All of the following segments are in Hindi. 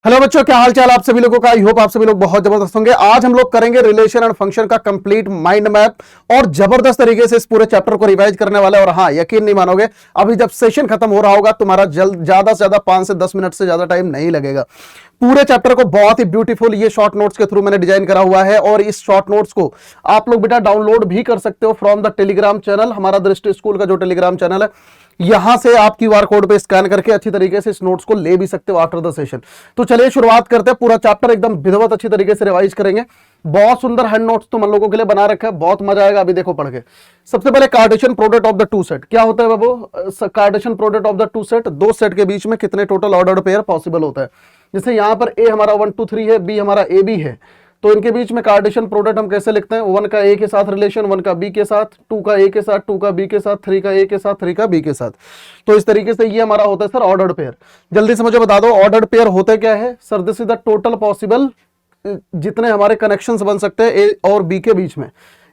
हेलो बच्चों, क्या हाल चाल आप सभी लोगों का। आई होप आप सभी लोग बहुत जबरदस्त होंगे। आज हम लोग करेंगे रिलेशन एंड फंक्शन का कंप्लीट माइंड मैप और जबरदस्त तरीके से इस पूरे चैप्टर को रिवाइज करने वाले। और हाँ, यकीन नहीं मानोगे, अभी जब सेशन खत्म हो रहा होगा तुम्हारा ज्यादा से ज्यादा 5 से 10 मिनट से ज्यादा टाइम नहीं लगेगा। पूरे चैप्टर को बहुत ही ब्यूटीफुल ये शॉर्ट नोट्स के थ्रू मैंने डिजाइन करा हुआ है और इस शॉर्ट नोट्स को आप लोग बेटा डाउनलोड भी कर सकते हो फ्रॉम द टेलीग्राम चैनल। हमारा दृष्टि स्कूल का जो टेलीग्राम चैनल है, यहां से आप QR कोड पे स्कैन करके अच्छी तरीके से इस नोट्स को ले भी सकते हो आफ्टर द सेशन। तो चलिए शुरुआत करते हैं। पूरा चैप्टर एकदम विधिवत अच्छी तरीके से रिवाइज करेंगे। बहुत सुंदर हैंड नोट्स तुम लोगों के लिए बना रखा है, बहुत मजा आएगा अभी देखो पढ़ के। सबसे पहले Cartesian product of the two set क्या होता है बाबू। Cartesian product of the two set, दो सेट के बीच में कितने टोटल ऑर्डर्ड पेयर पॉसिबल होता है। जैसे यहां पर ए हमारा 1 2 3 है, बी हमारा ए बी है, तो इनके बीच में कार्टेशियन प्रोडक्ट हम कैसे लिखते हैं। 1 का ए के साथ रिलेशन, 1 का बी के साथ, 2 का ए के साथ, 2 का बी के साथ, 3 का ए के साथ, 3 का बी के साथ। तो इस तरीके से ये हमारा होता है सर ऑर्डर्ड पेयर। जल्दी से मुझे बता दो ऑर्डर्ड पेयर होते क्या है sir. This is the total possible जितने हमारे कनेक्शंस बन सकते हैं ए और बी के बीच में।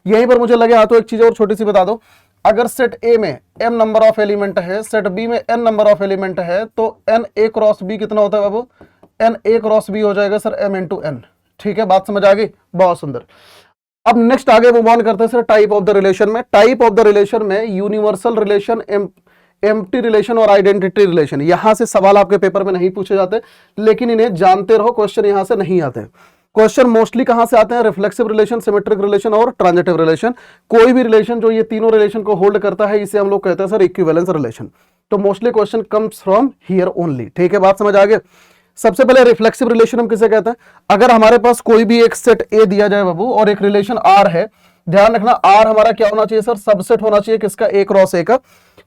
यहीं पर मुझे लगे तो एक चीज और छोटी सी बता दो। अगर सेट ए में m नंबर ऑफ एलिमेंट है, सेट बी में n नंबर ऑफ एलिमेंट है, तो n a क्रॉस b कितना होता है बाबू। n a क्रॉस b हो जाएगा सर m इंटू n। ठीक है, बात समझ आ गई, बहुत सुंदर। अब नेक्स्ट आगे मूव ऑन करते हैं sir type of the relation में। टाइप ऑफ द रिलेशन में यूनिवर्सल रिलेशन, एम्प्टी रिलेशन और आइडेंटिटी रिलेशन। यहां से सवाल आपके पेपर में नहीं पूछे जाते, लेकिन इन्हें जानते रहो, क्वेश्चन यहां से नहीं आते। क्वेश्चन मोस्टली कहां से आते हैं, रिफ्लेक्सिव रिलेशन, सिमेट्रिक रिलेशन और ट्रांजिटिव रिलेशन। कोई भी रिलेशन जो ये तीनों रिलेशन को होल्ड करता है, इसे हम लोग कहते हैं सर इक्विवेलेंस रिलेशन। तो mostly question comes from here only. ठीक है, बात समझ आ गई। सबसे पहले रिफ्लेक्सिव रिलेशन हम किसे कहते हैं। अगर हमारे पास कोई भी एक सेट ए दिया जाए बाबू और एक रिलेशन आर है, ध्यान रखना आर हमारा क्या होना चाहिए सर, सबसेट होना चाहिए किसका, ए क्रॉस ए का।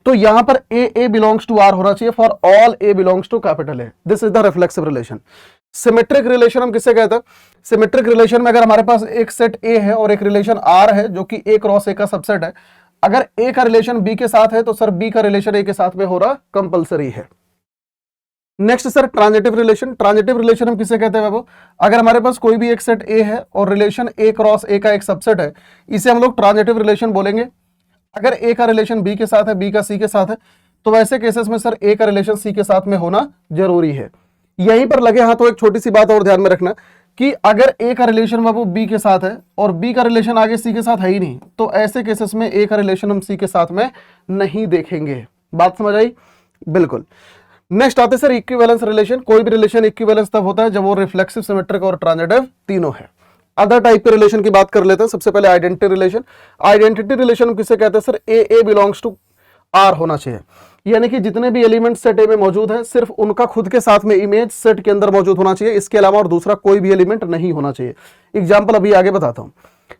तो यहां पर ए बिलोंग्स टू आर होना चाहिए for all a belongs to capital A. This is the reflexive relation. Symmetric relation हम किसे कहते हैं। सिमेट्रिक रिलेशन में अगर हमारे पास एक सेट ए है और एक रिलेशन आर है जो कि ए क्रॉस ए का सबसेट है, अगर ए का रिलेशन बी के साथ है तो सर बी का रिलेशन ए के साथ में हो रहा कंपल्सरी है। Next sir transitive relation. Transitive relation हम किसे कहते हैं बाबू। अगर हमारे पास कोई भी एक सेट ए है और रिलेशन ए क्रॉस ए का एक सबसेट है, इसे हम लोग ट्रांजिटिव रिलेशन बोलेंगे। अगर ए का रिलेशन बी के साथ है, बी का सी के साथ है, तो वैसे केसेस में सर ए का रिलेशन सी के साथ में होना जरूरी है। यहीं पर लगे हाथों एक छोटी सी बात और ध्यान में रखना कि अगर ए का रिलेशन बाबू बी के साथ है और बी का रिलेशन आगे सी के साथ है ही नहीं, तो ऐसे केसेस में ए का रिलेशन हम सी के साथ में नहीं देखेंगे। बात समझ आई, बिल्कुल। नेक्स्ट आते सर इक्विवेलेंस रिलेशन। कोई भी रिलेशन इक्विवेलेंस तब होता है जब वो रिफ्लेक्सिव, सिमेट्रिक और ट्रांजिटिव तीनों है। अदर टाइप के रिलेशन की बात कर लेते हैं। सबसे पहले आइडेंटिटी रिलेशन। आइडेंटिटी रिलेशन किसे कहते हैं sir, a belongs to R होना चाहिए, यानी कि जितने भी एलिमेंट सेट ए में मौजूद है सिर्फ उनका खुद के साथ में इमेज सेट के अंदर मौजूद होना चाहिए, इसके अलावा और दूसरा कोई भी एलिमेंट नहीं होना चाहिए। एग्जाम्पल अभी आगे बताता हूं।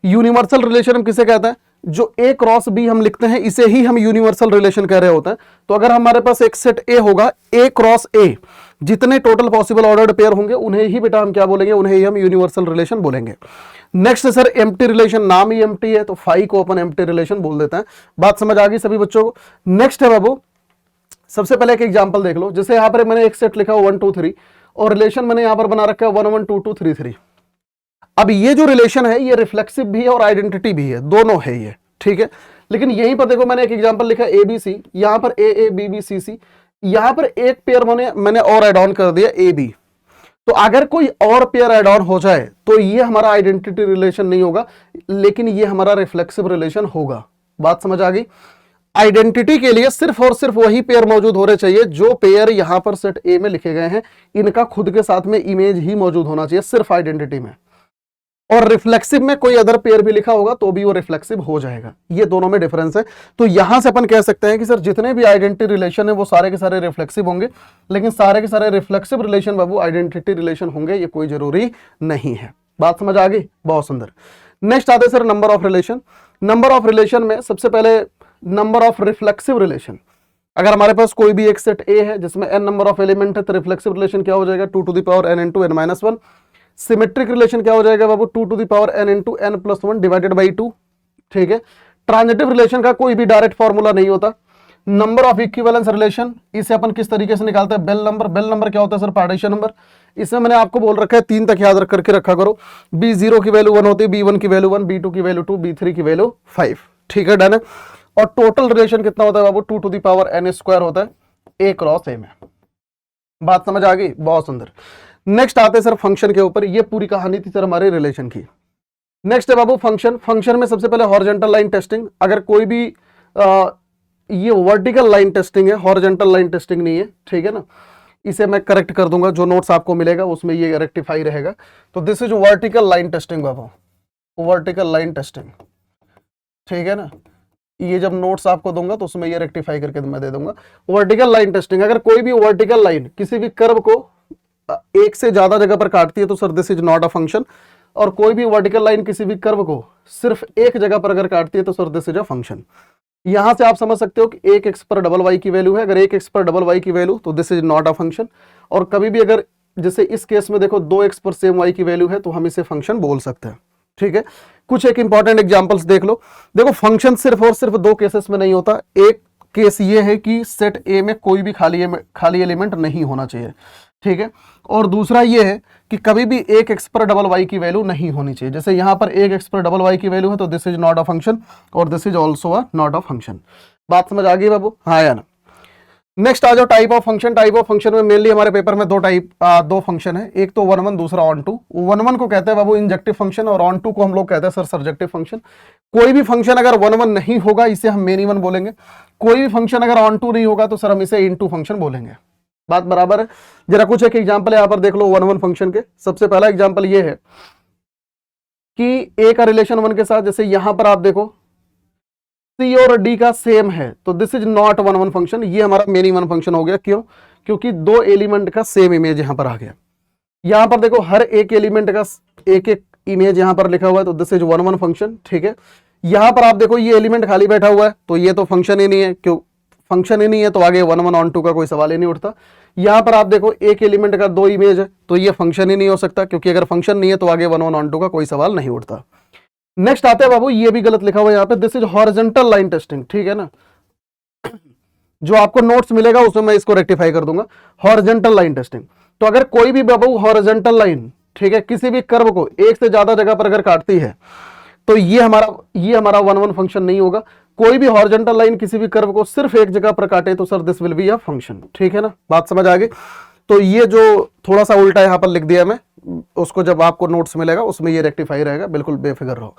यूनिवर्सल रिलेशन हम किसे कहते हैं, जो ए क्रॉस बी हम लिखते हैं इसे ही हम यूनिवर्सल रिलेशन कह रहे होते हैं। तो अगर हमारे पास एक सेट ए होगा, ए क्रॉस ए, जितने टोटल पॉसिबल ऑर्डर्ड पेयर होंगे उन्हें ही बेटा हम क्या बोलेंगे, उन्हें ही हम यूनिवर्सल रिलेशन बोलेंगे। Next sir empty relation. नाम ही एम्प्टी है तो फाई को अपन एम्प्टी रिलेशन बोल देते हैं। बात समझ आ गई सभी बच्चों को। नेक्स्ट है बाबू, सबसे पहले एक एग्जांपल देख लो। जैसे यहां पर मैंने एक सेट लिखा 1 2 3 और रिलेशन मैंने यहां पर बना रखा है 1 1 2 2 3 3। अब ये जो रिलेशन है ये रिफ्लेक्सिव भी है और आइडेंटिटी भी है, दोनों है ये, ठीक है। लेकिन यहीं पर देखो मैंने एक एग्जांपल लिखा ए बी सी, यहां पर ए ए बी बी सी सी, यहां पर एक पेयर मैंने और ऐड ऑन कर दिया ए बी। तो अगर कोई और पेयर ऐड ऑन हो जाए तो ये हमारा आइडेंटिटी रिलेशन नहीं होगा, लेकिन ये हमारा रिफ्लेक्सिव रिलेशन होगा। बात समझ आ गई। आइडेंटिटी के लिए सिर्फ और सिर्फ वही पेयर मौजूद होने चाहिए जो पेयर यहां पर सेट ए में लिखे गए हैं, इनका खुद के साथ में इमेज ही मौजूद होना चाहिए सिर्फ आइडेंटिटी में। और रिफ्लेक्सिव में कोई अदर पेयर भी लिखा होगा तो भी वो रिफ्लेक्सिव हो जाएगा। ये दोनों में डिफरेंस है। तो यहां से अपन कह सकते हैं कि सर जितने भी आइडेंटिटी रिलेशन है वो सारे के सारे रिफ्लेक्सिव होंगे, लेकिन सारे के सारे रिफ्लेक्सिव रिलेशन बाबू आइडेंटिटी रिलेशन होंगे, ये कोई जरूरी नहीं है। बात समझ आ गई, बहुत सुंदर। नेक्स्ट आते sir number of relation. Number of relation में सबसे पहले नंबर ऑफ रिफ्लेक्सिव रिलेशन। अगर हमारे पास कोई भी एक सेट ए है जिसमें n नंबर ऑफ एलिमेंट है तो रिफ्लेक्सिव रिलेशन क्या हो जाएगा, 2 to the power n into n minus 1। Symmetric relation क्या हो जाएगा बाबू, 2 to the power n into n plus 1 divided by 2। ठीक है। ट्रांजिटिव रिलेशन का कोई भी डायरेक्ट फॉर्मूला नहीं होता। नंबर ऑफ इक्विवेलेंस रिलेशन, इसे अपन किस तरीके से निकालते हैं, बेल नंबर। बेल नंबर क्या होता है सर, पार्टीशन नंबर। इसमें मैंने आपको बोल रखा है 3 तक याद करके रखा करो। B0 की वैल्यू 1 होती है, B1 की वैल्यू 1, B2 की वैल्यू 2, B3 की वैल्यू 5। ठीक है, डन है। और टोटल रिलेशन कितना होता है बाबू, 2 to the power n square होता है ए क्रॉस ए में। बात समझ आ गई, बहुत सुंदर। नेक्स्ट आते सर फंक्शन के ऊपर, ये पूरी कहानी थी सर हमारे रिलेशन की। नेक्स्ट है बाबू फंक्शन। फंक्शन में सबसे पहले हॉरिजॉन्टल लाइन टेस्टिंग। अगर कोई भी ये वर्टिकल लाइन टेस्टिंग है, हॉरिजॉन्टल लाइन टेस्टिंग नहीं है, ठीक है ना। इसे मैं करेक्ट कर दूंगा, जो नोट्स आपको मिलेगा उसमें ये रेक्टिफाई रहेगा। तो this is vertical line testing Babu, vertical line testing, ठीक है ना। ये जब नोट्स आपको दूंगा तो उसमें ये रेक्टिफाई करके मैं दे दूंगा। वर्टिकल लाइन टेस्टिंग, अगर कोई भी वर्टिकल लाइन किसी भी कर्व को एक से ज्यादा जगह पर काटती है तो sir this is not a function. और कोई भी वर्टिकल लाइन किसी भी कर्व को सिर्फ एक जगह पर अगर काटती है तो sir this is a function. यहां से आप समझ सकते हो कि एक एक्स पर डबल वाई की वैल्यू है, अगर एक एक्स पर डबल वाई की वैल्यू तो this is not a function. और कभी भी अगर जैसे इस केस में देखो 2x पर सेम y की वैल्यू है तो हम इसे फंक्शन बोल सकते हैं, ठीक है। कुछ एक इंपॉर्टेंट एग्जांपल्स देख लो। देखो फंक्शन सिर्फ और सिर्फ दो केसेस में नहीं होता। एक केस ये है कि सेट ए में कोई भी खाली एलिमेंट नहीं होना चाहिए, ठीक है। और दूसरा ये है कि कभी भी एक एक्स पर डबल वाई की वैल्यू नहीं होनी चाहिए। जैसे यहां पर एक एक्स पर डबल वाई की वैल्यू है तो this is not a function और this is also a not a function. बात समझ आ गई बाबू, हाँ या ना। नेक्स्ट आ जाओ type of function. Type of function में मेनली हमारे पेपर में दो फंक्शन है, एक तो 1 1 दूसरा ऑन टू। 1 1 को कहते हैं बाबू इंजेक्टिव फंक्शन और ऑन टू को हम लोग कहते हैं सर सर्जेक्टिव फंक्शन। कोई भी फंक्शन अगर 1 1 नहीं होगा इसे हम मेन इवन बोलेंगे। कोई भी फंक्शन अगर ऑन टू नहीं होगा तो सर हम इसे इनटू फंक्शन बोलेंगे। बात बराबर है। जरा कुछ एक एग्जांपल यहां पर देख लो 1 1 फंक्शन के। सबसे पहला एग्जांपल ये है कि ए का रिलेशन 1 के साथ, जैसे यहां पर आप देखो सी और डी का सेम है तो दिस इज नॉट 1 1 फंक्शन, ये हमारा मेन इवन फंक्शन हो गया। क्यों? क्योंकि दो एलिमेंट का सेम इमेज यहां पर आ गया। यहां पर देखो हर एक एलिमेंट का एक एक इमेज यहां पर लिखा हुआ है तो दिस इज 1 1 फंक्शन, ठीक है। यहां पर आप देखो ये एलिमेंट खाली बैठा हुआ है तो ये तो फंक्शन ही नहीं है। क्यों फंक्शन ही नहीं है तो आगे 1 1 ऑन टू का कोई सवाल ही नहीं उठता। यहां पर आप देखो एक एलिमेंट का दो इमेज है तो ये फंक्शन ही नहीं हो सकता, क्योंकि अगर फंक्शन नहीं है तो आगे 1 1 ऑन टू का कोई सवाल नहीं उठता। नेक्स्ट आते हैं बाबू, ये भी गलत लिखा हुआ है यहाँ पे, this is horizontal line testing, ठीक है ना। जो आपको नोट्स मिलेगा उसमें मैं इसको रेक्टिफाई कर दूंगा। हॉरिजॉन्टल लाइन टेस्टिंग, तो अगर कोई भी बाबू हॉरिजॉन्टल लाइन, ठीक है, किसी भी कर्व को एक से ज्यादा जगह पर अगर काटती है तो ये हमारा 1 1 फंक्शन नहीं होगा। कोई भी हॉरिजॉन्टल लाइन किसी भी कर्व को सिर्फ एक जगह पर काटे तो sir this will be a function, ठीक है ना। बात समझ आ गई। तो ये जो थोड़ा सा उल्टा यहां पर लिख दिया मैं, उसको जब आपको नोट्स मिलेगा उसमें ये रेक्टिफाई रहेगा, बिल्कुल बेफिक्र रहो।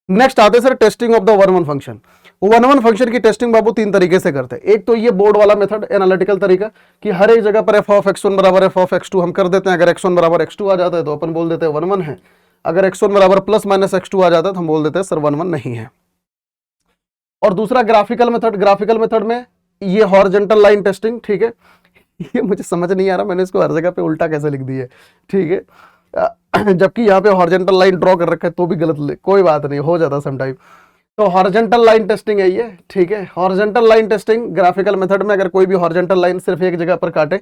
नेक्स्ट आते sir testing of the 1 1 function. 1 1 function की टेस्टिंग बाबू तीन तरीके से करते हैं। एक तो ये बोर्ड वाला मेथड, एनालिटिकल तरीका, कि हर एक जगह पर एफ ऑफ x1 बराबर एफ ऑफ x2 हम कर देते हैं। अगर x1 बराबर x2 आ जाता है तो अपन बोल देते हैं 1 1 है। अगर x1 बराबर प्लस माइनस x2 आ जाता है तो हम बोल देते हैं सर 1 1 नहीं है। और दूसरा ग्राफिकल मेथड। ग्राफिकल मेथड में ये हॉरिजॉन्टल लाइन टेस्टिंग, ठीक है। ये मुझे समझ नहीं आ रहा मैंने इसको हर जगह पे उल्टा कैसे लिख दी है, ठीक है। जबकि यहाँ पे हॉरिजॉन्टल लाइन ड्रॉ कर रखा है तो भी गलत, कोई बात नहीं, हो जाता समटाइम। तो हॉरिजॉन्टल लाइन टेस्टिंग है ये, ठीक है। Horizontal line testing graphical method में अगर कोई भी हॉरिजॉन्टल लाइन सिर्फ एक जगह पर काटे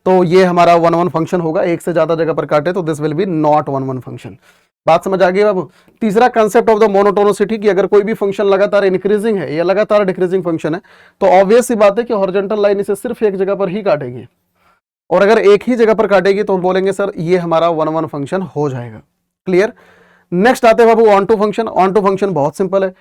तो ये हमारा 1 1 फंक्शन होगा। एक से ज्यादा जगह पर काटे तो this will be not 1 1 function. बात समझ आ गई बाबू। तीसरा कंसेप्ट ऑफ द मोनोटोनिसिटी, कि अगर कोई भी फंक्शन लगातार इंक्रीजिंग है या लगातार डिक्रीजिंग फंक्शन है तो ऑब्वियस सी बात है कि हॉरिजॉन्टल लाइन इसे सिर्फ एक जगह पर ही काटेगी, और अगर एक ही जगह पर काटेगी तो हम बोलेंगे सर ये हमारा 1 1 फंक्शन हो जाएगा। क्लियर। नेक्स्ट आते हैं बाबू onto function. Onto function बहुत सिंपल है।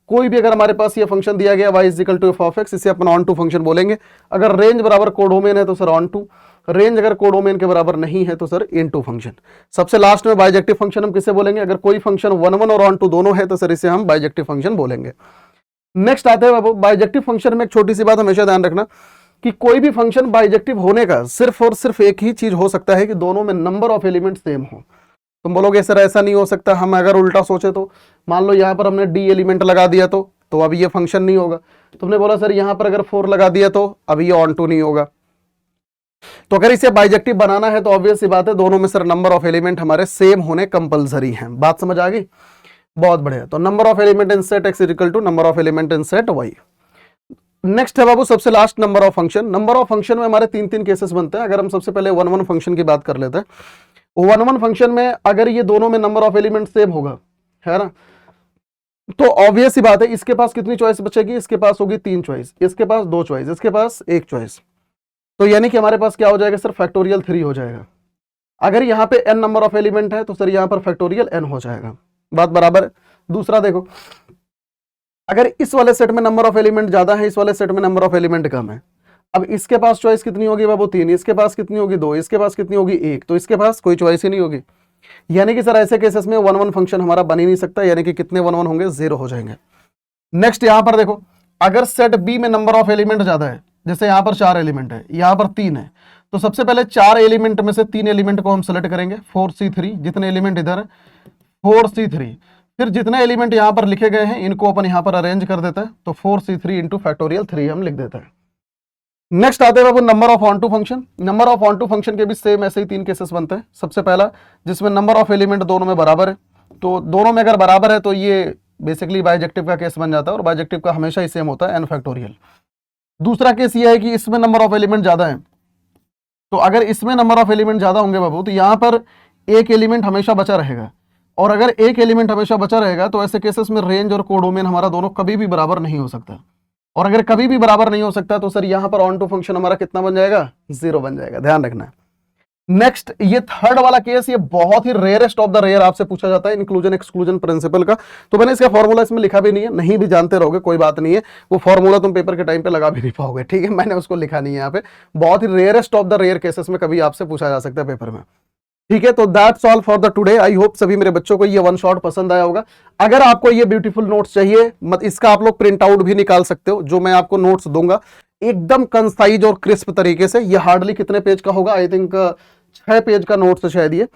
कोई भी अगर हमारे पास ये फंक्शन दिया गया y is equal to f of x, इसे अपन ऑन टू फंक्शन बोलेंगे। अगर रेंज बराबर कोडोमेन है तो सर ऑन टू, रेंज अगर कोडोमेन के बराबर नहीं है तो सर इन टू फंक्शन। सबसे लास्ट में बाइजेक्टिव फंक्शन हम किसे बोलेंगे? अगर कोई फंक्शन 1 1 और ऑन टू दोनों है तो सर इसे हम बाइजेक्टिव फंक्शन बोलेंगे। नेक्स्ट आते हैं बाबू बाइजेक्टिव फंक्शन में एक छोटी सी बात हमेशा ध्यान रखना कि कोई भी फंक्शन बाइजेक्टिव होने का सिर्फ और सिर्फ एक ही चीज हो सकता है कि दोनों में नंबर ऑफ एलिमेंट सेम हो। तुम बोलोगे सर ऐसा नहीं हो सकता, हम अगर उल्टा सोचे तो मान लो यहां पर हमने डी एलिमेंट लगा दिया तो अब ये फंक्शन नहीं होगा। तुमने बोला सर यहां पर अगर 4 लगा दिया तो अब ये ऑन टू नहीं होगा। तो अगर इसे बाइजेक्टिव बनाना है तो ऑब्वियस सी बात है दोनों में सर नंबर ऑफ एलिमेंट हमारे सेम होने कंपलसरी हैं। बात समझ आ गई? बहुत बढ़िया। तो number of element in set X is equal to number of element in set Y. Next है बाबू सबसे last number of function. Number of function में हमारे तीन तीन केसेस बनते हैं। अगर हम सबसे पहले 1 1 फंक्शन की बात कर लेते हैं। 1 1 फंक्शन में अगर ये दोनों में नंबर ऑफ एलिमेंट सेम होगा, है ना, तो ऑब्वियस सी बात है इसके पास कितनी चॉइस बचेगी? इसके पास होगी 3 चॉइस, इसके पास 2 चॉइस, इसके पास 1 चॉइस। तो यानी कि हमारे पास क्या हो जाएगा सर? फैक्टोरियल 3 हो जाएगा। अगर यहाँ पे n नंबर ऑफ एलिमेंट है तो सर यहाँ पर फैक्टोरियल n हो जाएगा। बात बराबर है। दूसरा देखो, अगर इस वाले सेट में नंबर ऑफ एलिमेंट ज्यादा है, इस वाले सेट में नंबर ऑफ एलिमेंट कम है, अब इसके पास चॉइस कितनी होगी बाबू 3, इसके पास कितनी होगी 2, इसके पास कितनी होगी 1, तो इसके पास कोई चॉइस ही नहीं होगी। यानी कि सर ऐसे केसेस में 1 1 फंक्शन हमारा बन ही नहीं सकता, यानी कि कितने 1 1 होंगे, 0 हो जाएंगे। नेक्स्ट यहां पर देखो, अगर सेट बी में नंबर ऑफ एलिमेंट ज्यादा है, जैसे यहां पर 4 एलिमेंट है, यहां पर 3 है, तो सबसे पहले 4 एलिमेंट में से 3 एलिमेंट को हम सेलेक्ट करेंगे 4C3, जितने एलिमेंट इधर है 4C3, फिर जितने एलिमेंट यहां पर लिखे गए हैं इनको अपन यहां पर अरेंज कर देते हैं, तो 4C3 इंटू फैक्टोरियल 3 हम लिख देते हैं। नेक्स्ट आते हैं बाबू number of onto function. Number of onto function के भी सेम ऐसे ही 3 केसेस बनते हैं। सबसे पहला जिसमें नंबर ऑफ एलिमेंट दोनों में बराबर है, तो दोनों में अगर बराबर है तो ये बेसिकली बाइजेक्टिव का केस बन जाता है, और बाइजेक्टिव का हमेशा ही सेम होता है n फैक्टोरियल। दूसरा केस ये है कि इसमें नंबर ऑफ एलिमेंट ज्यादा है, तो अगर इसमें नंबर ऑफ एलिमेंट ज्यादा होंगे बाबू तो यहां पर एक एलिमेंट हमेशा बचा रहेगा, और अगर एक एलिमेंट हमेशा बचा रहेगा तो ऐसे केसेस में रेंज और कोडोमेन हमारा दोनों कभी भी बराबर नहीं हो सकता, और अगर कभी भी बराबर नहीं हो सकता तो सर यहां पर ऑन टू फंक्शन हमारा कितना बन जाएगा, 0 बन जाएगा, ध्यान रखना। नेक्स्ट ये थर्ड वाला केस, ये बहुत ही रेयरेस्ट ऑफ द रेयर आपसे पूछा जाता है इंक्लूजन एक्सक्लूजन प्रिंसिपल का, तो मैंने इसका फॉर्मूला इसमें लिखा भी नहीं है, नहीं भी जानते रहोगे कोई बात नहीं है, वो फॉर्मूला तुम पेपर के टाइम पे लगा भी नहीं पाओगे, ठीक है, मैंने उसको लिखा नहीं है यहाँ पे। बहुत ही rarest of the rare cases में कभी आपसे पूछा जा सकता है पेपर में, ठीक है। तो that's all for the today. I hope सभी मेरे बच्चों को ये वन शॉट पसंद आया होगा। अगर आपको ये ब्यूटीफुल नोट्स चाहिए, इसका आप लोग प्रिंट आउट भी निकाल सकते हो, जो मैं आपको नोट्स दूंगा एकदम कंसाइज और क्रिस्प तरीके से। ये हार्डली कितने पेज का होगा, आई थिंक 6 पेज का नोट्स शायद ये,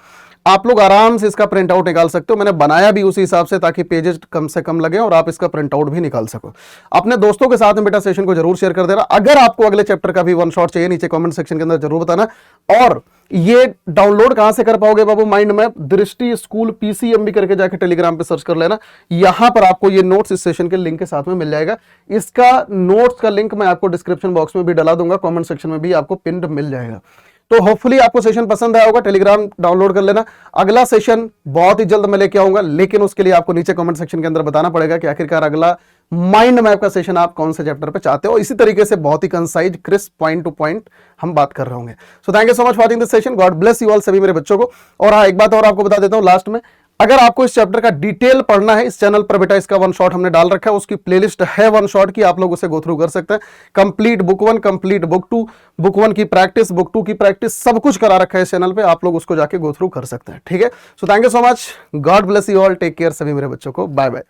आप लोग आराम से इसका प्रिंट आउट निकाल सकते हो। मैंने बनाया भी उसी हिसाब से ताकि पेजेस कम से कम लगे और आप इसका प्रिंट आउट भी निकाल सको। अपने दोस्तों के साथ में बेटा सेशन को जरूर शेयर कर देना। अगर आपको अगले चैप्टर का भी वन शॉट चाहिए, नीचे कमेंट सेक्शन के अंदर जरूर बताना। और ये डाउनलोड कहां से कर पाओगे बाबू, माइंड मैप दृष्टि स्कूल PCMB करके जाके टेलीग्राम पे सर्च कर लेना, यहां पर आपको ये नोट्स इस सेशन के लिंक के साथ में मिल जाएगा। इसका नोट्स का लिंक मैं आपको डिस्क्रिप्शन बॉक्स में भी डला दूंगा, कमेंट सेक्शन में भी आपको पिन्ड मिल जाएगा। तो होपफुली आपको सेशन पसंद आया होगा, टेलीग्राम डाउनलोड कर लेना। अगला सेशन बहुत ही जल्द मैं लेके आऊंगा, लेकिन उसके लिए आपको नीचे कमेंट सेक्शन के अंदर बताना पड़ेगा कि आखिरकार अगला माइंड मैप का सेशन आप कौन से चैप्टर पे चाहते हो। इसी तरीके से बहुत ही concise crisp point to point हम बात कर रहे होंगे। So thank you so much for watching this session, God bless you all सभी मेरे बच्चों को। और हाँ, एक बात और आपको बता देता हूं लास्ट में, अगर आपको इस चैप्टर का डिटेल पढ़ना है, इस चैनल पर बेटा इसका वन शॉट हमने डाल रखा है, उसकी प्लेलिस्ट है वन शॉट की, आप लोग उसे गो थ्रू कर सकते हैं। Complete book 1, complete book 2, book 1 की प्रैक्टिस, बुक 2 की प्रैक्टिस, सब कुछ करा रखा है इस चैनल पे, आप लोग उसको जाके गो थ्रू कर सकते हैं, ठीक है। So thank you so much, God bless you all, take care सभी मेरे बच्चों को, बाय बाय।